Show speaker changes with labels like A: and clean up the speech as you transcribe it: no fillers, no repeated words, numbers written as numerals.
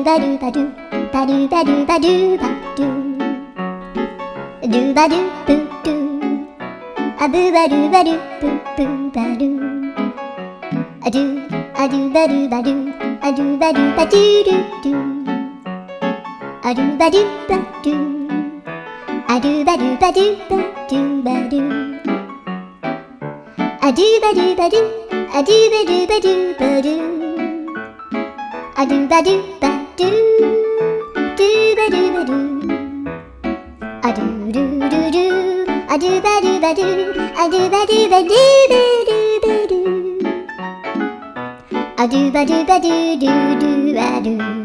A: バルバルバルバルバルバルルバルブルアブバルバルブブバルアルアルバルバルアルバルバルルルアルバルバルアルバルバルバルバルアルバルバルアルバルバルバルアルバルバルルバルバルアルルルルアルバルバルアルバルバルバルバルアルバルバルルルバル